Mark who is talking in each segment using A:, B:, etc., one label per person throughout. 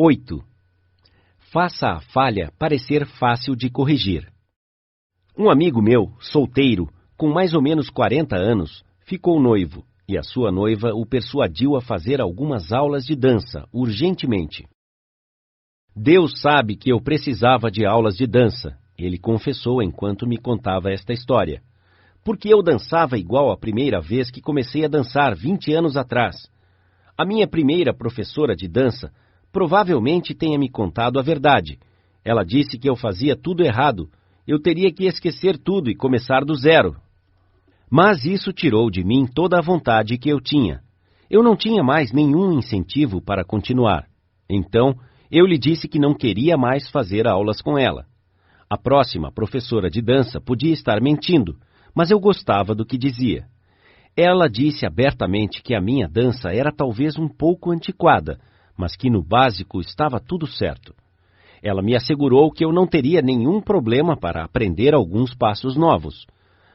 A: 8. Faça a falha parecer fácil de corrigir. Um amigo meu, solteiro, com mais ou menos 40 anos, ficou noivo, e a sua noiva o persuadiu a fazer algumas aulas de dança, urgentemente. Deus sabe que eu precisava de aulas de dança, ele confessou enquanto me contava esta história. Porque eu dançava igual a primeira vez que comecei a dançar 20 anos atrás. A minha primeira professora de dança provavelmente tenha me contado a verdade. Ela disse que eu fazia tudo errado, eu teria que esquecer tudo e começar do zero. Mas isso tirou de mim toda a vontade que eu tinha. Eu não tinha mais nenhum incentivo para continuar. Então, eu lhe disse que não queria mais fazer aulas com ela. A próxima professora de dança podia estar mentindo, mas eu gostava do que dizia. Ela disse abertamente que a minha dança era talvez um pouco antiquada, mas que no básico estava tudo certo. Ela me assegurou que eu não teria nenhum problema para aprender alguns passos novos.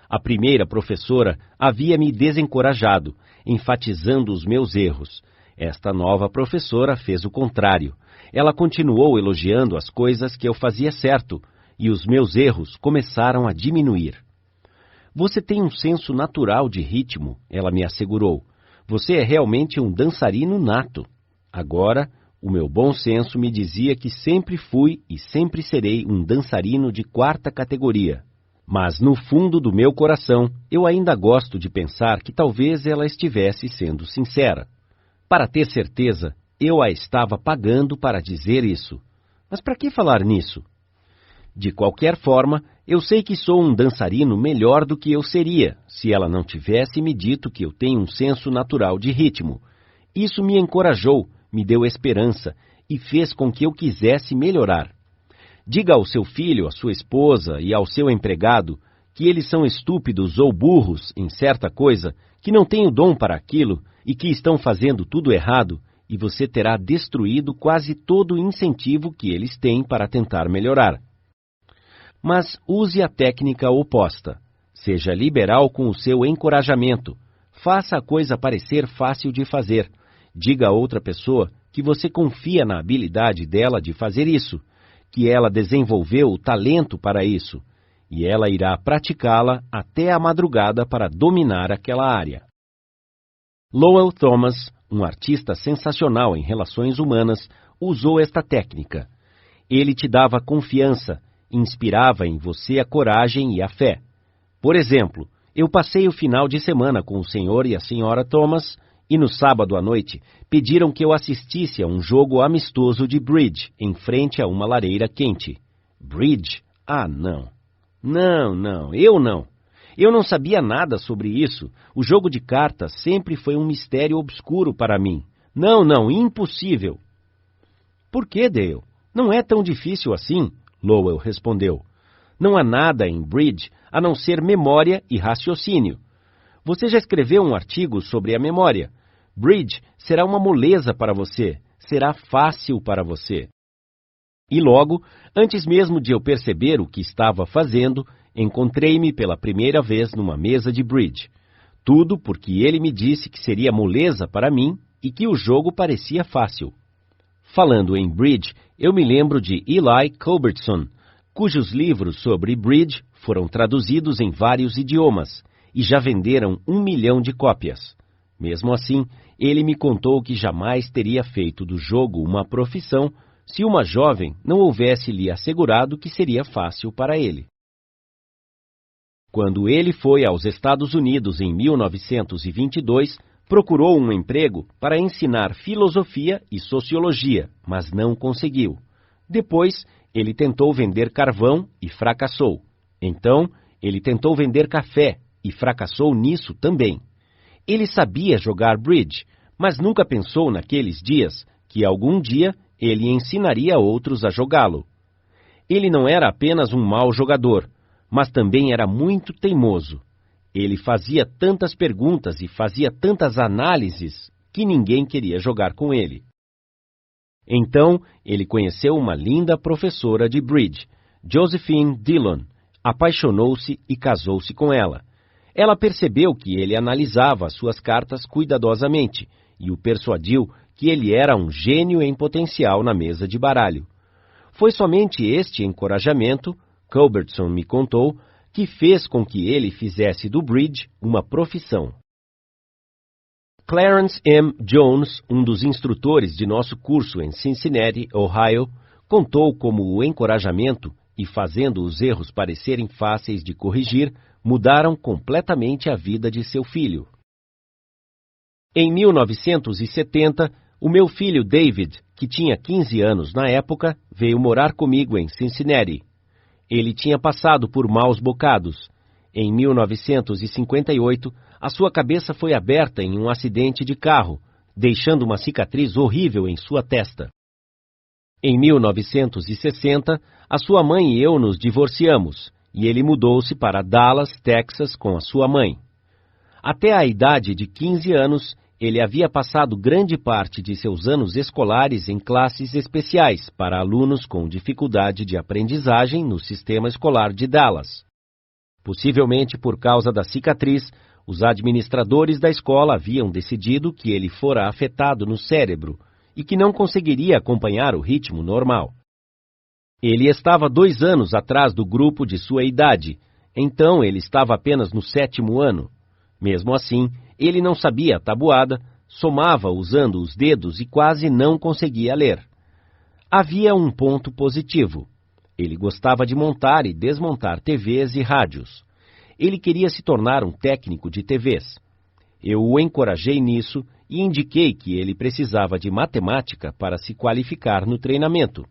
A: A primeira professora havia me desencorajado, enfatizando os meus erros. Esta nova professora fez o contrário. Ela continuou elogiando as coisas que eu fazia certo, e os meus erros começaram a diminuir. Você tem um senso natural de ritmo, ela me assegurou. Você é realmente um dançarino nato. Agora, o meu bom senso me dizia que sempre fui e sempre serei um dançarino de 4ª categoria. Mas no fundo do meu coração, eu ainda gosto de pensar que talvez ela estivesse sendo sincera. Para ter certeza, eu a estava pagando para dizer isso. Mas para que falar nisso? De qualquer forma, eu sei que sou um dançarino melhor do que eu seria, se ela não tivesse me dito que eu tenho um senso natural de ritmo. Isso me encorajou, me deu esperança e fez com que eu quisesse melhorar. Diga ao seu filho, à sua esposa e ao seu empregado que eles são estúpidos ou burros em certa coisa, que não têm o dom para aquilo e que estão fazendo tudo errado, e você terá destruído quase todo o incentivo que eles têm para tentar melhorar. Mas use a técnica oposta. Seja liberal com o seu encorajamento. Faça a coisa parecer fácil de fazer. Diga a outra pessoa que você confia na habilidade dela de fazer isso, que ela desenvolveu o talento para isso, e ela irá praticá-la até a madrugada para dominar aquela área. Lowell Thomas, um artista sensacional em relações humanas, usou esta técnica. Ele te dava confiança, inspirava em você a coragem e a fé. Por exemplo, eu passei o final de semana com o Sr. e a Sra. Thomas e no sábado à noite pediram que eu assistisse a um jogo amistoso de bridge em frente a uma lareira quente. Bridge? Ah, não. Não, eu não. Eu não sabia nada sobre isso. O jogo de cartas sempre foi um mistério obscuro para mim. Não, impossível. Por que, Dale? Não é tão difícil assim, Lowell respondeu. Não há nada em bridge a não ser memória e raciocínio. Você já escreveu um artigo sobre a memória. Bridge será uma moleza para você, será fácil para você. E logo, antes mesmo de eu perceber o que estava fazendo, encontrei-me pela primeira vez numa mesa de bridge. Tudo porque ele me disse que seria moleza para mim e que o jogo parecia fácil. Falando em bridge, eu me lembro de Eli Culbertson, cujos livros sobre bridge foram traduzidos em vários idiomas e já venderam 1 milhão de cópias. Mesmo assim, ele me contou que jamais teria feito do jogo uma profissão se uma jovem não houvesse lhe assegurado que seria fácil para ele. Quando ele foi aos Estados Unidos em 1922, procurou um emprego para ensinar filosofia e sociologia, mas não conseguiu. Depois, ele tentou vender carvão e fracassou. Então, ele tentou vender café e fracassou nisso também. Ele sabia jogar bridge, mas nunca pensou naqueles dias que algum dia ele ensinaria outros a jogá-lo. Ele não era apenas um mau jogador, mas também era muito teimoso. Ele fazia tantas perguntas e fazia tantas análises que ninguém queria jogar com ele. Então, ele conheceu uma linda professora de bridge, Josephine Dillon, apaixonou-se e casou-se com ela. Ela percebeu que ele analisava as suas cartas cuidadosamente e o persuadiu que ele era um gênio em potencial na mesa de baralho. Foi somente este encorajamento, Culbertson me contou, que fez com que ele fizesse do bridge uma profissão. Clarence M. Jones, um dos instrutores de nosso curso em Cincinnati, Ohio, contou como o encorajamento e fazendo os erros parecerem fáceis de corrigir, mudaram completamente a vida de seu filho. Em 1970, o meu filho David, que tinha 15 anos na época, veio morar comigo em Cincinnati. Ele tinha passado por maus bocados. Em 1958, a sua cabeça foi aberta em um acidente de carro, deixando uma cicatriz horrível em sua testa. Em 1960, a sua mãe e eu nos divorciamos, e ele mudou-se para Dallas, Texas, com a sua mãe. Até a idade de 15 anos, ele havia passado grande parte de seus anos escolares em classes especiais para alunos com dificuldade de aprendizagem no sistema escolar de Dallas. Possivelmente por causa da cicatriz, os administradores da escola haviam decidido que ele fora afetado no cérebro e que não conseguiria acompanhar o ritmo normal. Ele estava 2 anos atrás do grupo de sua idade, então ele estava apenas no 7º ano. Mesmo assim, ele não sabia a tabuada, somava usando os dedos e quase não conseguia ler. Havia um ponto positivo. Ele gostava de montar e desmontar TVs e rádios. Ele queria se tornar um técnico de TVs. Eu o encorajei nisso e indiquei que ele precisava de matemática para se qualificar no treinamento.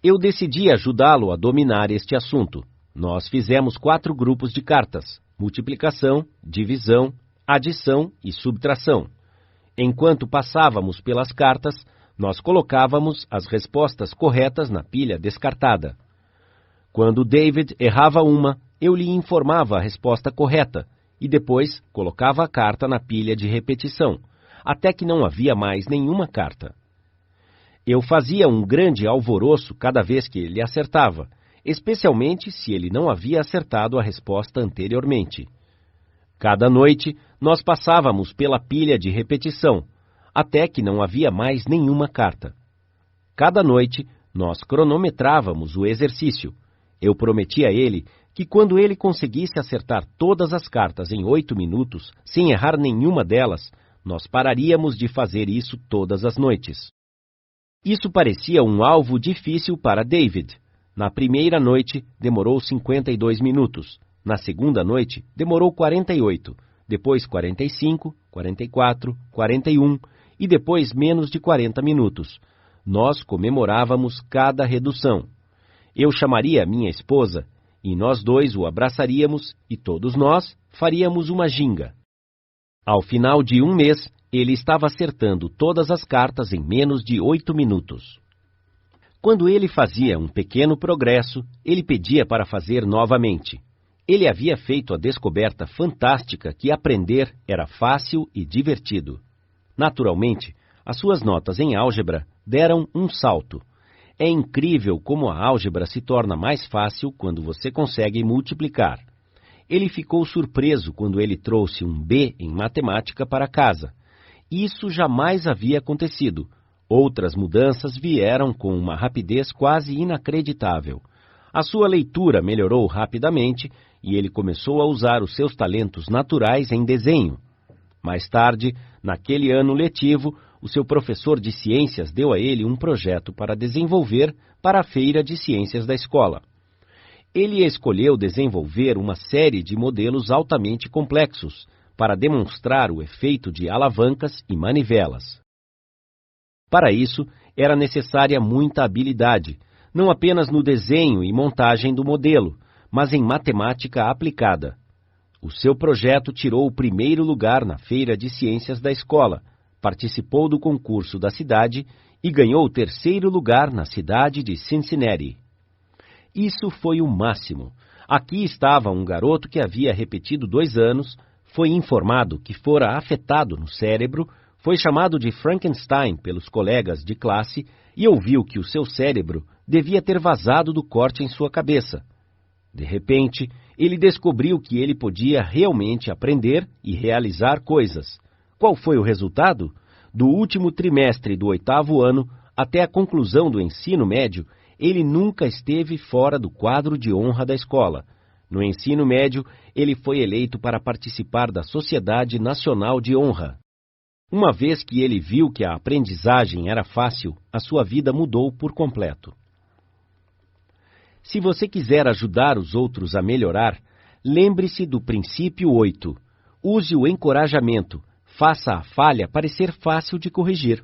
A: Eu decidi ajudá-lo a dominar este assunto. Nós fizemos 4 grupos de cartas: multiplicação, divisão, adição e subtração. Enquanto passávamos pelas cartas, nós colocávamos as respostas corretas na pilha descartada. Quando David errava uma, eu lhe informava a resposta correta e depois colocava a carta na pilha de repetição, até que não havia mais nenhuma carta. Eu fazia um grande alvoroço cada vez que ele acertava, especialmente se ele não havia acertado a resposta anteriormente. Cada noite, nós passávamos pela pilha de repetição, até que não havia mais nenhuma carta. Cada noite, nós cronometrávamos o exercício. Eu prometi a ele que quando ele conseguisse acertar todas as cartas em 8 minutos, sem errar nenhuma delas, nós pararíamos de fazer isso todas as noites. Isso parecia um alvo difícil para David. Na primeira noite, demorou 52 minutos. Na segunda noite, demorou 48, depois 45, 44, 41 e depois menos de 40 minutos. Nós comemorávamos cada redução. Eu chamaria minha esposa e nós dois o abraçaríamos e todos nós faríamos uma ginga. Ao final de 1 mês, ele estava acertando todas as cartas em menos de 8 minutos. Quando ele fazia um pequeno progresso, ele pedia para fazer novamente. Ele havia feito a descoberta fantástica que aprender era fácil e divertido. Naturalmente, as suas notas em álgebra deram um salto. É incrível como a álgebra se torna mais fácil quando você consegue multiplicar. Ele ficou surpreso quando ele trouxe um B em matemática para casa. Isso jamais havia acontecido. Outras mudanças vieram com uma rapidez quase inacreditável. A sua leitura melhorou rapidamente e ele começou a usar os seus talentos naturais em desenho. Mais tarde, naquele ano letivo, o seu professor de ciências deu a ele um projeto para desenvolver para a feira de ciências da escola. Ele escolheu desenvolver uma série de modelos altamente complexos para demonstrar o efeito de alavancas e manivelas. Para isso, era necessária muita habilidade, não apenas no desenho e montagem do modelo, mas em matemática aplicada. O seu projeto tirou o 1º lugar na feira de ciências da escola, participou do concurso da cidade e ganhou o 3º lugar na cidade de Cincinnati. Isso foi o máximo. Aqui estava um garoto que havia repetido 2 anos, foi informado que fora afetado no cérebro, foi chamado de Frankenstein pelos colegas de classe e ouviu que o seu cérebro devia ter vazado do corte em sua cabeça. De repente, ele descobriu que ele podia realmente aprender e realizar coisas. Qual foi o resultado? Do último trimestre do 8º ano até a conclusão do ensino médio, ele nunca esteve fora do quadro de honra da escola. No ensino médio, ele foi eleito para participar da Sociedade Nacional de Honra. Uma vez que ele viu que a aprendizagem era fácil, a sua vida mudou por completo. Se você quiser ajudar os outros a melhorar, lembre-se do princípio 8. Use o encorajamento. Faça a falha parecer fácil de corrigir.